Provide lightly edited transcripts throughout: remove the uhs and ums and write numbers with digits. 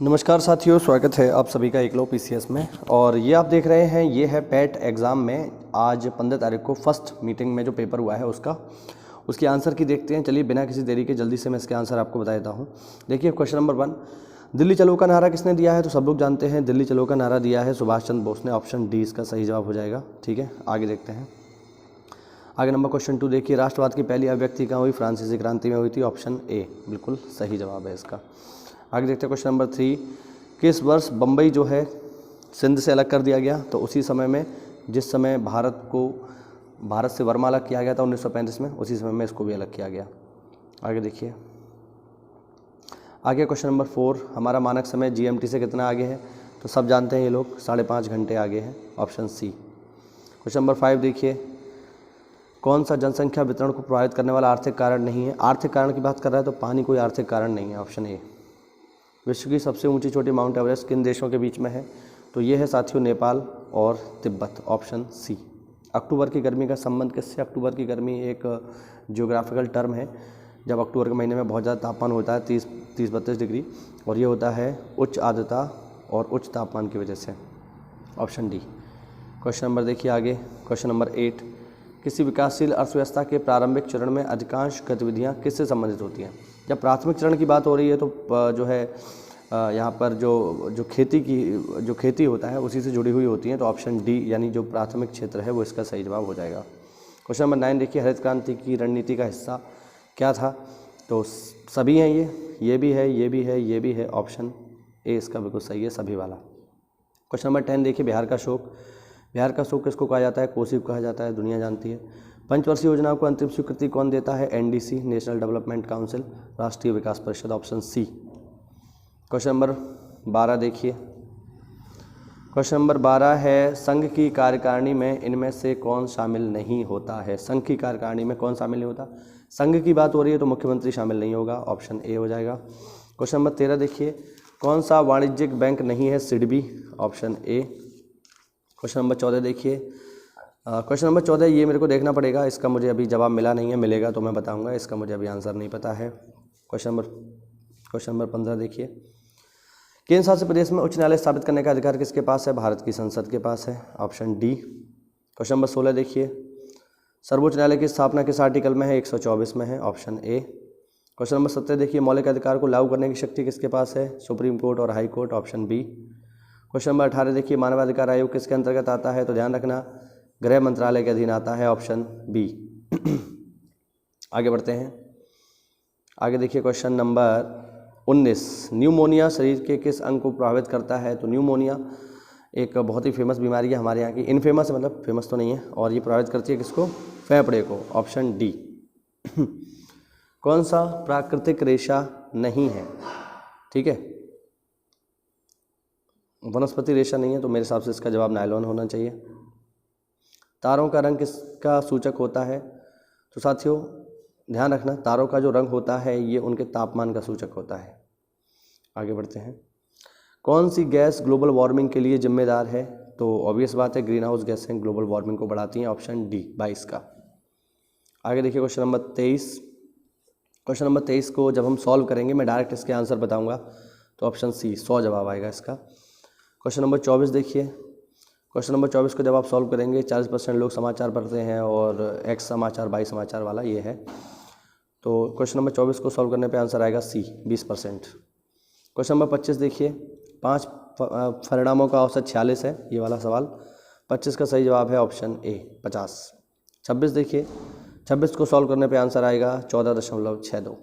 नमस्कार साथियों, स्वागत है आप सभी का एकलव्य पीसीएस में। और ये आप देख रहे हैं, ये है पैट एग्ज़ाम में आज 15 तारीख को फर्स्ट मीटिंग में जो पेपर हुआ है उसकी आंसर की देखते हैं। चलिए बिना किसी देरी के जल्दी से मैं इसके आंसर आपको बता देता हूँ। देखिए क्वेश्चन नंबर 1, दिल्ली चलो का नारा किसने दिया है? तो सब लोग जानते हैं दिल्ली चलो का नारा दिया है सुभाष चंद्र बोस ने। ऑप्शन डी इसका सही जवाब हो जाएगा। ठीक है, आगे देखते हैं। आगे नंबर क्वेश्चन 2 देखिए, राष्ट्रवाद की पहली अभिव्यक्ति कहाँ हुई? फ्रांसीसी क्रांति में हुई थी। ऑप्शन ए बिल्कुल सही जवाब है इसका। आगे देखते हैं क्वेश्चन नंबर 3, किस वर्ष बम्बई जो है सिंध से अलग कर दिया गया? तो उसी समय में जिस समय भारत से वर्मा अलग किया गया था 1935 में, उसी समय में इसको भी अलग किया गया। आगे देखिए, आगे क्वेश्चन नंबर 4, हमारा मानक समय जीएमटी से कितना आगे है? तो सब जानते हैं ये लोग 5.5 घंटे आगे है। Option C. क्वेश्चन नंबर 5 देखिए, कौन सा जनसंख्या वितरण को प्रभावित करने वाला आर्थिक कारण नहीं है? आर्थिक कारण की बात कर रहा है तो पानी कोई आर्थिक कारण नहीं है। Option A. विश्व की सबसे ऊंची चोटी माउंट एवरेस्ट किन देशों के बीच में है? तो ये है साथियों नेपाल और तिब्बत। Option C. अक्टूबर की गर्मी का संबंध किससे? अक्टूबर की गर्मी एक जियोग्राफिकल टर्म है जब अक्टूबर के महीने में बहुत ज़्यादा तापमान होता है 30-32 डिग्री, और ये होता है उच्च आर्द्रता और उच्च तापमान की वजह से। Option D. क्वेश्चन नंबर देखिए आगे, क्वेश्चन नंबर 8, किसी विकासशील अर्थव्यवस्था के प्रारंभिक चरण में अधिकांश गतिविधियाँ किससे संबंधित होती हैं? जब प्राथमिक चरण की बात हो रही है तो जो है यहाँ पर जो खेती होता है उसी से जुड़ी हुई होती हैं। तो ऑप्शन डी यानी जो प्राथमिक क्षेत्र है वो इसका सही जवाब हो जाएगा। क्वेश्चन नंबर 9 देखिए, हरित क्रांति की रणनीति का हिस्सा क्या था? तो सभी हैं, ये भी है, ये भी है, ये भी है। ऑप्शन ए इसका बिल्कुल सही है, सभी वाला। क्वेश्चन नंबर 10 देखिए, बिहार का शोक किसको कहा जाता है? कोसी को कहा जाता है, दुनिया जानती है। पंचवर्षीय योजनाओं को अंतिम स्वीकृति कौन देता है? एनडीसी, नेशनल डेवलपमेंट काउंसिल, राष्ट्रीय विकास परिषद। Option C. क्वेश्चन नंबर 12 देखिए, क्वेश्चन नंबर 12 है, संघ की कार्यकारिणी में इनमें से कौन शामिल नहीं होता है? संघ की कार्यकारिणी में कौन शामिल नहीं होता? संघ की बात हो रही है तो मुख्यमंत्री शामिल नहीं होगा। ऑप्शन ए हो जाएगा। क्वेश्चन नंबर 13 देखिए, कौन सा वाणिज्यिक बैंक नहीं है? SIDBI. Option A. Question number 14 देखिए, क्वेश्चन नंबर 14 ये मेरे को देखना पड़ेगा, इसका मुझे अभी जवाब मिला नहीं है, मिलेगा तो मैं बताऊंगा, इसका मुझे अभी आंसर नहीं पता है। क्वेश्चन नंबर 15 देखिए, केंद्र शासित प्रदेश में उच्च न्यायालय स्थापित करने का अधिकार किसके पास है? भारत की संसद के पास है। Option D. क्वेश्चन नंबर 16 देखिए, सर्वोच्च न्यायालय की स्थापना किस आर्टिकल में है? 124 में है। Option A. क्वेश्चन नंबर 17 देखिए, मौलिक अधिकार को लागू करने की शक्ति किसके पास है? सुप्रीम कोर्ट और high court. Option B. Question number 18 देखिए, मानवाधिकार आयोग किसके अंतर्गत आता है? तो ध्यान रखना, गृह मंत्रालय के अधीन आता है। Option B. आगे बढ़ते हैं, आगे देखिए क्वेश्चन नंबर 19, न्यूमोनिया शरीर के किस अंग को प्रभावित करता है? तो न्यूमोनिया एक बहुत ही फेमस बीमारी है हमारे यहाँ की, इनफेमस है, मतलब फेमस तो नहीं है, और ये प्रभावित करती है किसको? फेफड़े को। Option D. कौन सा प्राकृतिक रेशा नहीं है? ठीक है, वनस्पति रेशा नहीं है, तो मेरे हिसाब से इसका जवाब नायलॉन होना चाहिए। तारों का रंग किसका सूचक होता है? तो साथियों ध्यान रखना, तारों का जो रंग होता है ये उनके तापमान का सूचक होता है। आगे बढ़ते हैं, कौन सी गैस ग्लोबल वार्मिंग के लिए जिम्मेदार है? तो ऑब्वियस बात है, ग्रीन हाउस गैसें ग्लोबल वार्मिंग को बढ़ाती हैं। ऑप्शन डी 22 का। आगे देखिए क्वेश्चन नंबर 23, क्वेश्चन नंबर 23 को जब हम सॉल्व करेंगे मैं डायरेक्ट इसके आंसर बताऊंगा, तो ऑप्शन सी 100 जवाब आएगा इसका। क्वेश्चन नंबर 24 देखिए, क्वेश्चन नंबर 24 को जब आप सॉल्व करेंगे 40% लोग समाचार पढ़ते हैं और एक्स समाचार, 22 समाचार वाला ये है, तो क्वेश्चन नंबर 24 को सॉल्व करने पे आंसर आएगा सी 20%। क्वेश्चन नंबर 25 देखिए, 5 परिणामों का औसत 46 है, ये वाला सवाल, 25 का सही जवाब है ऑप्शन ए 50। 26 देखिए, 26 को सॉल्व करने पे आंसर आएगा 14.62।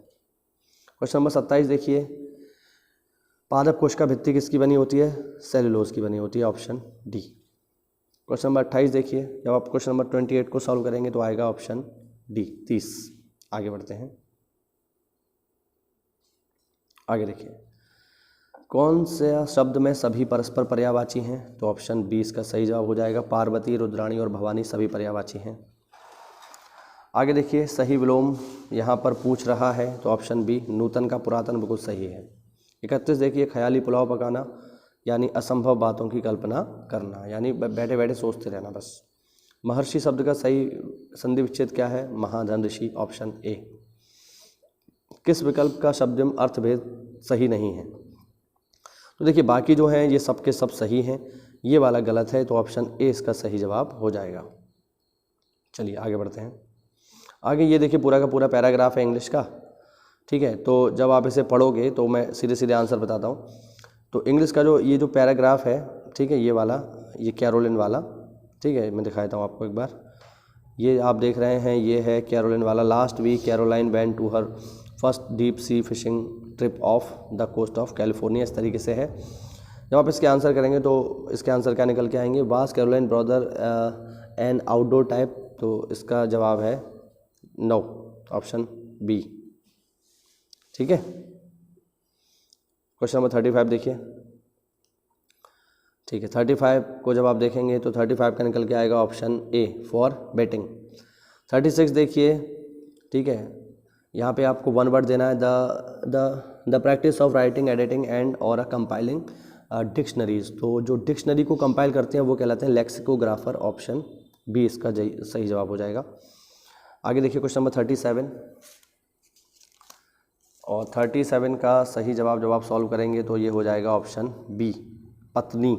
क्वेश्चन नंबर 27 देखिए, पादप कोशिका भित्ति किसकी बनी होती है? सेलुलोज की बनी होती है। Option D. क्वेश्चन नंबर 28 देखिए, जब आप क्वेश्चन नंबर 28 को सॉल्व करेंगे तो आएगा ऑप्शन डी 30। आगे बढ़ते हैं, आगे देखिए, कौन से शब्द में सभी परस्पर पर्यायवाची हैं? तो ऑप्शन बी इसका सही जवाब हो जाएगा, पार्वती, रुद्राणी और भवानी सभी पर्यायवाची हैं। आगे देखिए, सही विलोम यहाँ पर पूछ रहा है, तो ऑप्शन बी नूतन का पुरातन बिल्कुल सही है। 31 देखिए, ख्याली पुलाव पकाना यानी असंभव बातों की कल्पना करना, यानी बैठे बैठे सोचते रहना बस। महर्षि शब्द का सही संधि विच्छेद क्या है? महाधन ऋषि। Option A. किस विकल्प का शब्दम अर्थभेद सही नहीं है? तो देखिए बाकी जो हैं ये सब के सब सही हैं, ये वाला गलत है, तो ऑप्शन ए इसका सही जवाब हो जाएगा। चलिए आगे बढ़ते हैं। आगे ये देखिए पूरा का पूरा पैराग्राफ है इंग्लिश का, ठीक है। तो जब आप इसे पढ़ोगे तो मैं सीधे सीधे आंसर बताता हूँ। तो इंग्लिश का जो ये जो पैराग्राफ है, ठीक है, ये वाला, ये कैरोलिन वाला, ठीक है, मैं दिखाता हूँ आपको एक बार। ये आप देख रहे हैं, ये है कैरोलिन वाला। Last week Caroline went to her first deep sea fishing trip off the coast of California, इस तरीके से है। जब आप इसके आंसर करेंगे तो इसके आंसर क्या निकल के आएंगे, was Caroline brother N outdoor type, तो इसका जवाब है नो, ऑप्शन बी, ठीक है। क्वेश्चन नंबर 35 देखिए, ठीक है। 35 को जब आप देखेंगे तो 35 का निकल के आएगा ऑप्शन ए फॉर बेटिंग। 36 देखिए, ठीक है, यहाँ पे आपको वन वर्ड देना है, the practice of writing, editing and और कंपाइलिंग डिक्शनरीज। तो जो डिक्शनरी को कंपाइल करते हैं वो कहलाते हैं लेक्सिकोग्राफर, ऑप्शन बी इसका सही जवाब हो जाएगा। आगे देखिए क्वेश्चन नंबर 37, और 37 का सही जवाब जब आप सॉल्व करेंगे तो ये हो जाएगा ऑप्शन बी, पत्नी।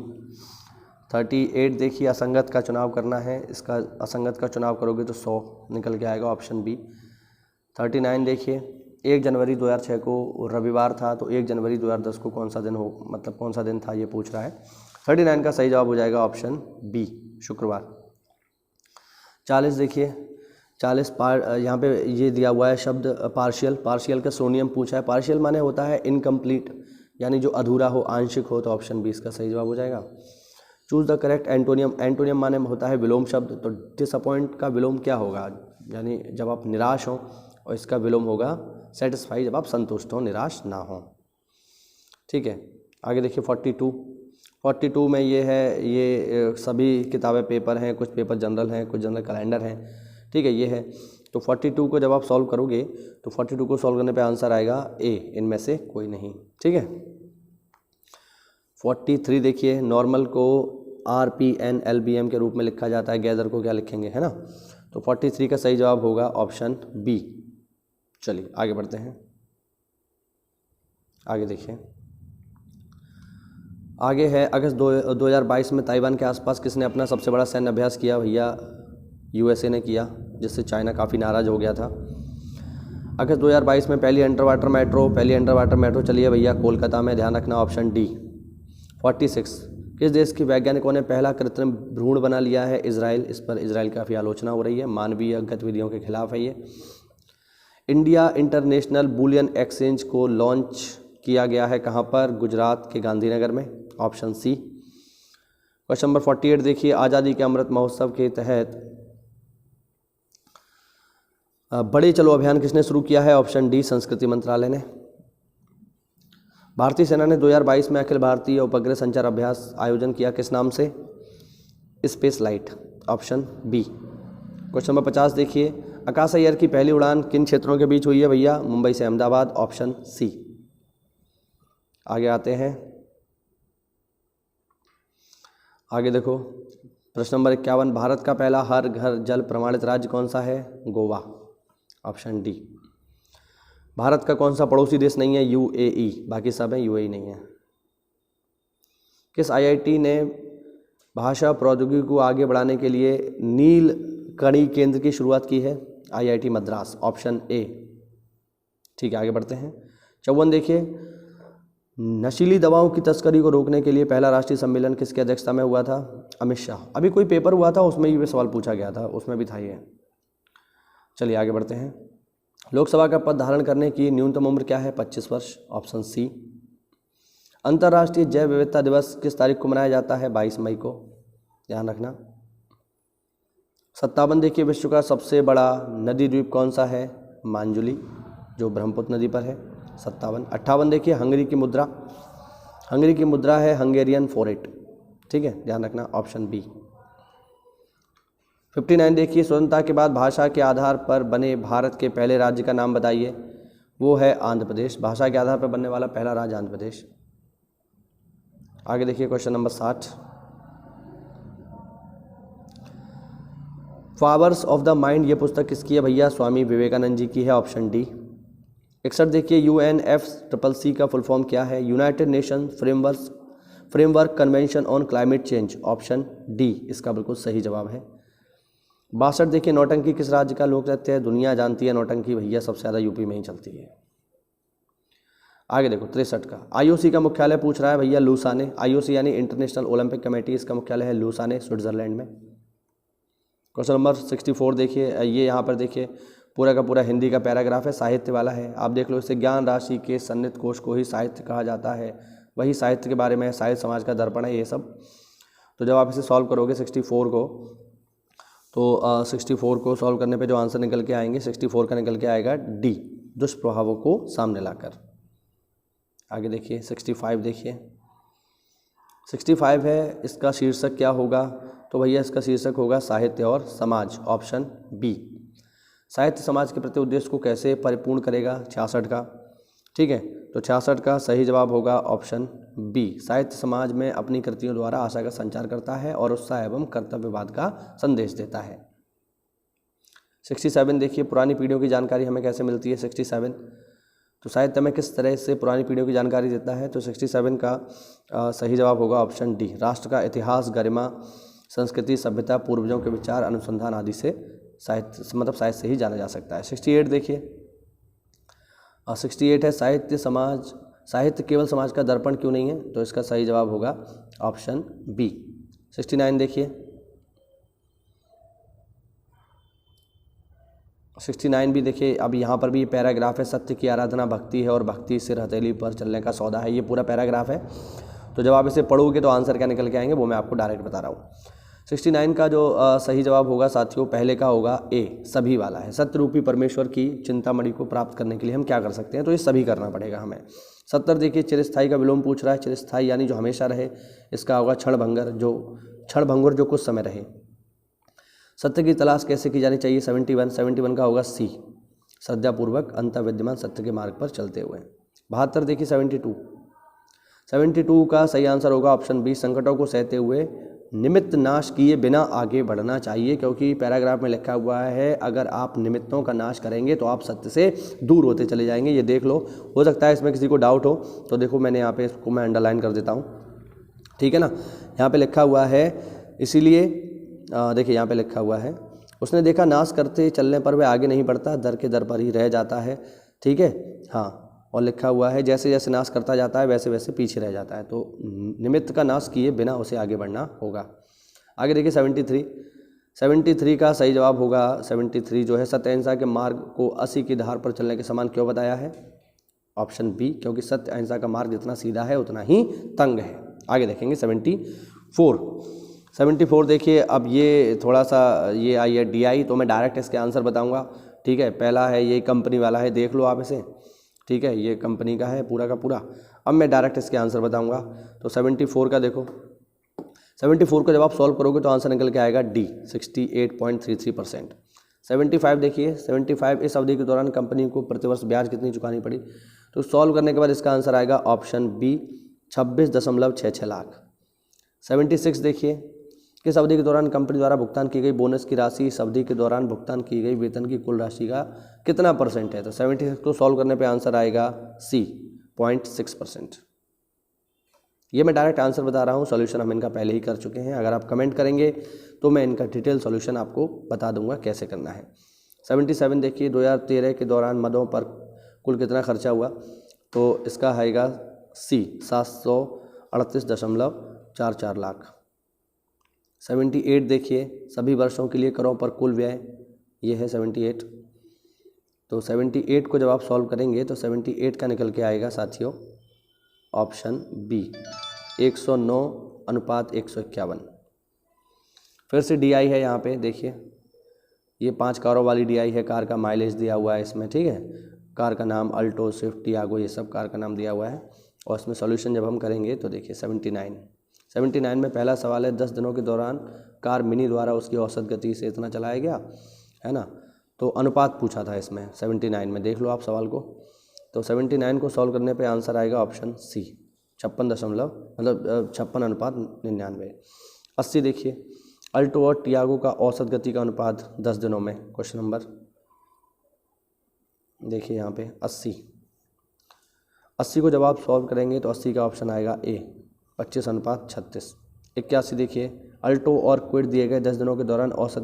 38 देखिए, असंगत का चुनाव करना है, इसका असंगत का चुनाव करोगे तो 100 निकल के आएगा, ऑप्शन बी। 39 देखिए, 1 जनवरी 2006 को रविवार था, तो 1 जनवरी 2010 को कौन सा दिन हो, मतलब कौन सा दिन था ये पूछ रहा है। 39 का सही जवाब हो जाएगा ऑप्शन बी, शुक्रवार। 40 देखिए, 40 यहाँ पे ये दिया हुआ है शब्द पार्शियल, पार्शियल का सोनियम पूछा है। पार्शियल माने होता है इनकम्प्लीट, यानी जो अधूरा हो, आंशिक हो, तो ऑप्शन बी इसका सही जवाब हो जाएगा। Choose the correct antonym, antonym माने होता है विलोम शब्द, तो डिसअपॉइंट का विलोम क्या होगा, यानी जब आप निराश हो, और इसका विलोम होगा सेटिस्फाई, जब आप संतुष्ट हो, निराश ना हो, ठीक है। आगे देखिए 42 में ये है, ये सभी किताबें पेपर हैं, कुछ पेपर जनरल हैं, कुछ जनरल कैलेंडर हैं, ठीक है, ये है। तो 42 को जब आप सॉल्व करोगे तो 42 को सॉल्व करने पे आंसर आएगा ए, इनमें से कोई नहीं, ठीक है। 43 देखिए, नॉर्मल को RPN LBM के रूप में लिखा जाता है, गैदर को क्या लिखेंगे, है ना। तो 43 का सही जवाब होगा ऑप्शन बी। चलिए आगे बढ़ते हैं। आगे देखिए, आगे है अगस्त 2022 में ताइवान के आसपास किसने अपना सबसे बड़ा सैन्य अभ्यास किया, भैया USA ने किया, जिससे चाइना काफ़ी नाराज़ हो गया था। अगस्त 2022 में पहली अंडर वाटर मेट्रो चली है भैया कोलकाता में, ध्यान रखना, ऑप्शन डी। 46 किस देश के वैज्ञानिकों ने पहला कृत्रिम भ्रूण बना लिया है, इजराइल। इस पर इजराइल काफ़ी आलोचना हो रही है, मानवीय गतिविधियों के खिलाफ है ये। इंडिया इंटरनेशनल बुलियन एक्सचेंज को लॉन्च किया गया है कहाँ पर, गुजरात के गांधीनगर में, ऑप्शन सी। क्वेश्चन नंबर 48 देखिए, आज़ादी के अमृत महोत्सव के तहत बड़े चलो अभियान किसने शुरू किया है, ऑप्शन डी, संस्कृति मंत्रालय ने। भारतीय सेना ने 2022 में अखिल भारतीय उपग्रह संचार अभ्यास आयोजन किया, किस नाम से, space light, option B. Question number 50 देखिए, आकाश एयर की पहली उड़ान किन क्षेत्रों के बीच हुई है भैया, मुंबई से अहमदाबाद, ऑप्शन सी। आगे आते हैं, आगे देखो प्रश्न नंबर 51, भारत का पहला हर घर जल प्रमाणित राज्य कौन सा है, गोवा, ऑप्शन डी। भारत का कौन सा पड़ोसी देश नहीं है, UAE, बाकी सब है, UAE नहीं है। किस IIT ने भाषा प्रौद्योगिकी को आगे बढ़ाने के लिए नीलकणी केंद्र की शुरुआत की है, IIT मद्रास, ऑप्शन ए। ठीक है आगे बढ़ते हैं। 54 देखिए, नशीली दवाओं की तस्करी को रोकने के लिए पहला राष्ट्रीय सम्मेलन किसकी अध्यक्षता में हुआ था, अमित शाह। अभी कोई पेपर हुआ था उसमें ये सवाल पूछा गया था, उसमें भी था ये। चलिए आगे बढ़ते हैं। लोकसभा का पद धारण करने की न्यूनतम उम्र क्या है, 25 वर्ष, ऑप्शन सी। अंतर्राष्ट्रीय जैव विविधता दिवस किस तारीख को मनाया जाता है, 22 मई को, ध्यान रखना। 57 देखिए, विश्व का सबसे बड़ा नदी द्वीप कौन सा है, मांजुली, जो ब्रह्मपुत्र नदी पर है, 57। 58 देखिए, हंगरी की मुद्रा है हंगेरियन फॉरेट, ठीक है, ध्यान रखना, ऑप्शन बी। 59 देखिए, स्वतंत्रता के बाद भाषा के आधार पर बने भारत के पहले राज्य का नाम बताइए, वो है आंध्र प्रदेश। भाषा के आधार पर बनने वाला पहला राज्य आंध्र प्रदेश। आगे देखिए question number 60, powers of the mind, ये पुस्तक किसकी है भैया, स्वामी विवेकानंद जी की है, ऑप्शन डी। 61 देखिए, UNFCCC का फुल फॉर्म क्या है, United nation framework framework convention on climate change, option D इसका बिल्कुल सही जवाब है। 62 देखिए, नौटंकी किस राज्य का लोक नृत्य है? दुनिया जानती है नौटंकी भैया सबसे ज़्यादा यूपी में ही चलती है। आगे देखो 63 का, आईओसी का मुख्यालय पूछ रहा है भैया लूसाने। आईओसी यानी इंटरनेशनल ओलंपिक कमेटी, इसका मुख्यालय है लूसाने, स्विट्जरलैंड में। क्वेश्चन नंबर 64 देखिए, ये यहाँ पर देखिए पूरा का पूरा हिंदी का पैराग्राफ है, साहित्य वाला है। आप देख लो, इसे ज्ञान राशि के सन्निहित कोश को ही साहित्य कहा जाता है। वही साहित्य के बारे में, साहित्य समाज का दर्पण है ये सब। तो जब आप इसे सॉल्व करोगे 64 को, तो 64 को सॉल्व करने पे जो आंसर निकल के आएंगे 64 का निकल के आएगा डी, दुष्प्रभावों को सामने लाकर। आगे देखिए 65 देखिए, 65 है, इसका शीर्षक क्या होगा? तो भैया इसका शीर्षक होगा साहित्य और समाज, ऑप्शन बी। साहित्य समाज के प्रति उद्देश्य को कैसे परिपूर्ण करेगा? 66 का, ठीक है, तो 66 का सही जवाब होगा ऑप्शन बी। साहित्य समाज में अपनी कृतियों द्वारा आशा का संचार करता है और उत्साह एवं कर्तव्यवाद का संदेश देता है। 67 देखिए, पुरानी पीढ़ियों की जानकारी हमें कैसे मिलती है? 67, तो साहित्य में किस तरह से पुरानी पीढ़ियों की जानकारी देता है? तो 67 का सही जवाब होगा ऑप्शन डी। राष्ट्र का इतिहास, गरिमा, संस्कृति, सभ्यता, पूर्वजों के विचार, अनुसंधान आदि से साहित्य साहित्य से ही जाना जा सकता है। 68 देखिए, 68 है, साहित्य केवल समाज का दर्पण क्यों नहीं है? तो इसका सही जवाब होगा ऑप्शन बी। 69 देखिए, 69 भी देखिए, अब यहाँ पर भी पैराग्राफ है, सत्य की आराधना भक्ति है और भक्ति सिर हथेली पर चलने का सौदा है। ये पूरा पैराग्राफ है, तो जब आप इसे पढ़ोगे तो आंसर क्या निकल के आएंगे वो मैं आपको डायरेक्ट बता रहा हूँ। 69 का जो सही जवाब होगा साथियों, पहले का होगा ए, सभी वाला है। सत्य रूपी परमेश्वर की चिंतामणि को प्राप्त करने के लिए हम क्या कर सकते हैं? तो ये सभी करना पड़ेगा हमें। 70 देखिए, चिरस्थायी का विलोम पूछ रहा है। चिरस्थायी यानी जो हमेशा रहे, इसका होगा क्षणभंगुर, जो कुछ समय रहे। सत्य की तलाश कैसे की जानी चाहिए? 71 का होगा सी, श्रद्धापूर्वक अंतः विद्यमान सत्य के मार्ग पर चलते हुए। 72 देखिए, 72 का सही आंसर होगा ऑप्शन बी, संकटों को सहते हुए निमित्त नाश किए बिना आगे बढ़ना चाहिए, क्योंकि पैराग्राफ में लिखा हुआ है अगर आप निमित्तों का नाश करेंगे तो आप सत्य से दूर होते चले जाएंगे। ये देख लो, हो सकता है इसमें किसी को डाउट हो, तो देखो मैंने यहाँ पे इसको मैं अंडरलाइन कर देता हूँ, ठीक है ना। यहाँ पे लिखा हुआ है, इसीलिए देखिए यहाँ पे लिखा हुआ है, उसने देखा नाश करते चलने पर वह आगे नहीं बढ़ता, दर के दर पर ही रह जाता है, ठीक है, हाँ। और लिखा हुआ है जैसे जैसे नाश करता जाता है वैसे वैसे पीछे रह जाता है, तो निमित्त का नाश किए बिना उसे आगे बढ़ना होगा। आगे देखिए 73 का सही जवाब होगा 73 जो है, सत्य अहिंसा के मार्ग को 80 की धार पर चलने के समान क्यों बताया है? ऑप्शन बी, क्योंकि सत्य अहिंसा का मार्ग जितना सीधा है उतना ही तंग है। आगे देखेंगे 74 देखिए, अब ये थोड़ा सा ये आई है DI, तो मैं डायरेक्ट इसके आंसर बताऊंगा, ठीक है। पहला है ये कंपनी वाला है, देख लो आप इसे, ठीक है, ये कंपनी का है पूरा का पूरा। अब मैं डायरेक्ट इसके आंसर बताऊंगा। तो 74 का देखो, 74 को जब आप सॉल्व करोगे तो आंसर निकल के आएगा डी, 68.33%। 75 देखिए, 75 इस अवधि के दौरान कंपनी को प्रतिवर्ष ब्याज कितनी चुकानी पड़ी? तो सॉल्व करने के बाद इसका आंसर आएगा ऑप्शन बी, 26.66 लाख। 76 देखिए, किस अवधि के दौरान कंपनी द्वारा भुगतान की गई बोनस की राशि इस अवधि के दौरान भुगतान की गई वेतन की कुल राशि का कितना % है? तो 76 को सॉल्व करने पे आंसर आएगा सी, 0.6%। ये मैं डायरेक्ट आंसर बता रहा हूँ, सॉल्यूशन हम इनका पहले ही कर चुके हैं। अगर आप कमेंट करेंगे तो मैं इनका डिटेल सॉल्यूशन आपको बता दूंगा कैसे करना है। 77 देखिए, 2013 के दौरान मदों पर कुल कितना खर्चा हुआ? तो इसका आएगा सी, 738.44 लाख। 78 देखिए, सभी वर्षों के लिए करों पर कुल व्यय, ये है 78। तो 78 को जब आप सॉल्व करेंगे तो 78 का निकल के आएगा साथियों ऑप्शन बी, 109:151। फिर से DI है यहाँ पे देखिए, ये 5 कारों वाली DI है, कार का माइलेज दिया हुआ है इसमें, ठीक है। कार का नाम अल्टो, स्विफ्ट, टियागो, ये सब कार का नाम दिया हुआ है। और इसमें सॉल्यूशन जब हम करेंगे तो देखिए 79 में पहला सवाल है, 10 दिनों के दौरान कार मिनी द्वारा उसकी औसत गति से इतना चलाया गया, है ना। तो अनुपात पूछा था इसमें 79 में, देख लो आप सवाल को। तो 79 को सॉल्व करने पे आंसर आएगा ऑप्शन सी, 56.99। 80 देखिए, अल्टो और टियागो का औसत गति का अनुपात 10 दिनों में। क्वेश्चन नंबर देखिए यहाँ पे 80 को जब आप सॉल्व करेंगे तो 80 का ऑप्शन आएगा ए, 25:36। 81 देखिए, अल्टो और क्विड दिए गए 10 दिनों के दौरान औसत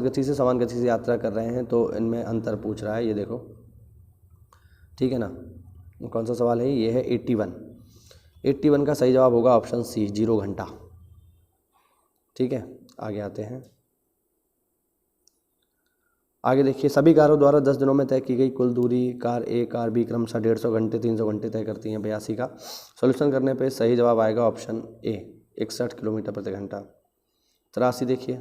गति से समान गति से यात्रा कर रहे हैं, तो इनमें अंतर पूछ रहा है, ये देखो, ठीक है ना। कौन सा सवाल है? ये है 81 का सही जवाब होगा ऑप्शन सी, 0 घंटा। ठीक है, आगे आते हैं। आगे देखिए, सभी कारों द्वारा 10 दिनों में तय की गई कुल दूरी कार ए कार बी क्रमशः 150 घंटे 300 घंटे तय करती हैं 82 का। सॉल्यूशन करने पे सही जवाब आएगा ऑप्शन ए, 61 किलोमीटर प्रति घंटा। 83 देखिए,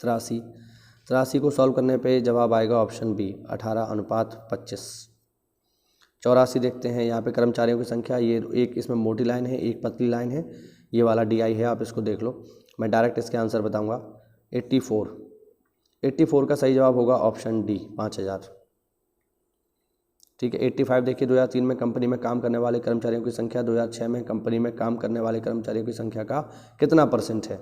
83 को सॉल्व करने पे जवाब आएगा ऑप्शन बी, 18:25। 84 देखते हैं, यहाँ पे कर्मचारियों की संख्या, ये एक इसमें मोटी लाइन है, एक पतली लाइन है, ये वाला DI है, आप इसको देख लो, मैं डायरेक्ट इसके आंसर बताऊंगा। 84 का सही जवाब होगा ऑप्शन डी, 5000। ठीक है, 85 देखिए, 2003 में कंपनी में काम करने वाले कर्मचारियों की संख्या 2006 में कंपनी में काम करने वाले कर्मचारियों की संख्या का कितना % है?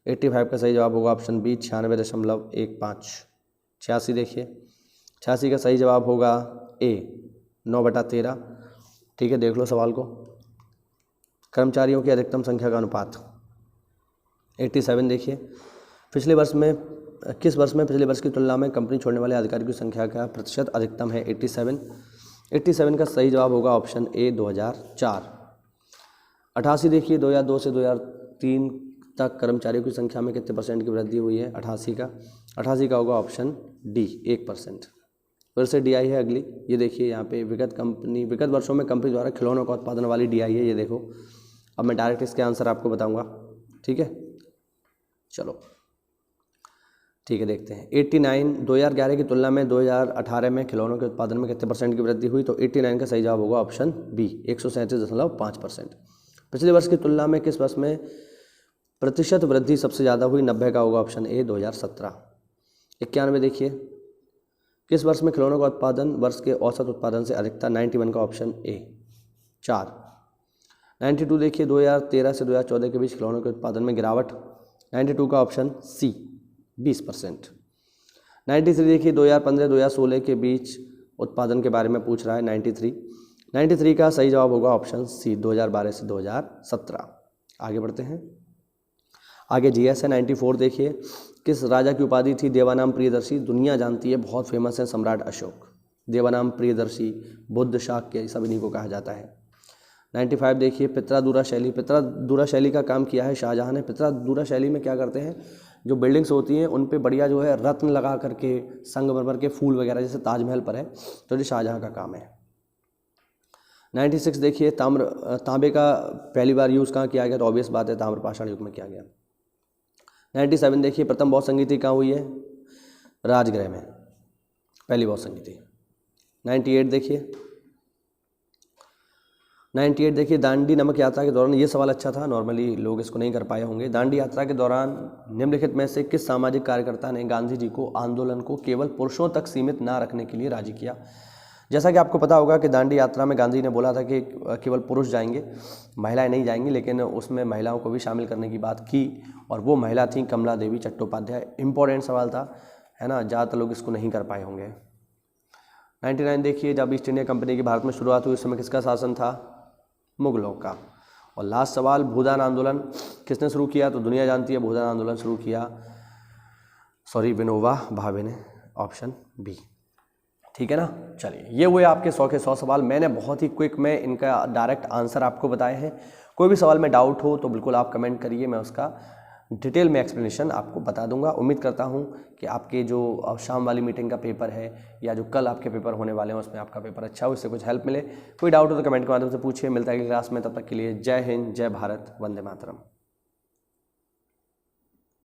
85 का सही जवाब होगा ऑप्शन बी, 96.15। 86 देखिए, 86 का सही जवाब होगा ए, 9/13। ठीक है, देख लो सवाल को, कर्मचारियों की अधिकतम संख्या का अनुपात। 87 देखिए, किस वर्ष में पिछले वर्ष की तुलना में कंपनी छोड़ने वाले अधिकारियों की संख्या का प्रतिशत अधिकतम है? 87 का सही जवाब होगा ऑप्शन ए, 2004। 88 देखिए, 2002 से 2003 तक कर्मचारियों की संख्या में कितने % की वृद्धि हुई है? 88 का होगा ऑप्शन डी, 1%। फिर से DI है अगली, ये देखिए, यहाँ पे विगत वर्षों में कंपनी द्वारा खिलौनों का उत्पादन वाली DI है, ये देखो। अब मैं डायरेक्ट इसके आंसर आपको बताऊंगा, ठीक है, चलो ठीक है, देखते हैं। 89, 2011 की तुलना में 2018 में खिलौनों के उत्पादन में कितने % की वृद्धि हुई? तो 89 का सही जवाब होगा ऑप्शन बी, 137.5%। पिछले वर्ष की तुलना में किस वर्ष में प्रतिशत वृद्धि सबसे ज़्यादा हुई? 90 का होगा ऑप्शन ए, 2017। 91 देखिए, किस वर्ष में खिलौनों का उत्पादन वर्ष के औसत उत्पादन से अधिक था? 91 का ऑप्शन ए, 4। 92 देखिए, 2013 से 2014 के बीच खिलौनों के उत्पादन में गिरावट, 92 का ऑप्शन सी, 20%। 93 देखिए, 2015-2016 के बीच उत्पादन के बारे में पूछ रहा है, 93 का सही जवाब होगा ऑप्शन सी, 2012 से 2017। आगे बढ़ते हैं, आगे GS है। 94 देखिए, किस राजा की उपाधि थी देवानाम प्रियदर्शी? दुनिया जानती है, बहुत फेमस है, सम्राट अशोक। देवानाम प्रियदर्शी, बुद्ध शाक्य, सब इन्हीं को कहा जाता है। 95 देखिए, पित्रादुरा शैली का काम किया है शाहजहां ने। पित्रादुरा शैली में क्या करते हैं, जो बिल्डिंग्स होती हैं उन पे बढ़िया जो है रत्न लगा करके, संगमरमर के फूल वगैरह, जैसे ताजमहल पर है, तो ये शाहजहां का काम है। 96 देखिए, तांबे का पहली बार यूज़ कहाँ किया गया? तो ऑब्वियस बात है, ताम्रपाषाण युग में किया गया। 97 देखिए, प्रथम बौद्ध संगीति कहाँ हुई है? राजगृह में, पहली बौद्ध संगीति। 98 देखिए, दांडी नमक यात्रा के दौरान, ये सवाल अच्छा था, नॉर्मली लोग इसको नहीं कर पाए होंगे। दांडी यात्रा के दौरान निम्नलिखित में से किस सामाजिक कार्यकर्ता ने गांधी जी को आंदोलन को केवल पुरुषों तक सीमित ना रखने के लिए राजी किया? जैसा कि आपको पता होगा कि दांडी यात्रा में गांधी ने बोला था कि केवल पुरुष जाएंगे, महिलाएं नहीं जाएंगी, लेकिन उसमें महिलाओं को भी शामिल करने की बात की, और वो महिला थी कमला देवी चट्टोपाध्याय। इंपॉर्टेंट सवाल था, है ना, ज़्यादातर लोग इसको नहीं कर पाए होंगे। 99 देखिए, जब ईस्ट इंडिया कंपनी की भारत में शुरुआत हुई, उस समय किसका शासन था? मुगलों का। और लास्ट सवाल, भूदान आंदोलन किसने शुरू किया? तो दुनिया जानती है, भूदान आंदोलन शुरू किया विनोबा भावे ने, ऑप्शन बी। ठीक है ना, चलिए, ये हुए आपके 100 के 100 सवाल। मैंने बहुत ही क्विक में इनका डायरेक्ट आंसर आपको बताए हैं। कोई भी सवाल में डाउट हो तो बिल्कुल आप कमेंट करिए, मैं उसका डिटेल में एक्सप्लेनेशन आपको बता दूंगा। उम्मीद करता हूं कि आपके जो शाम वाली मीटिंग का पेपर है या जो कल आपके पेपर होने वाले हैं उसमें आपका पेपर अच्छा हो, उससे कुछ हेल्प मिले। कोई डाउट हो तो कमेंट के माध्यम से पूछिए। मिलता है अगली क्लास में, तब तक के लिए जय हिंद, जय भारत, वंदे मातरम।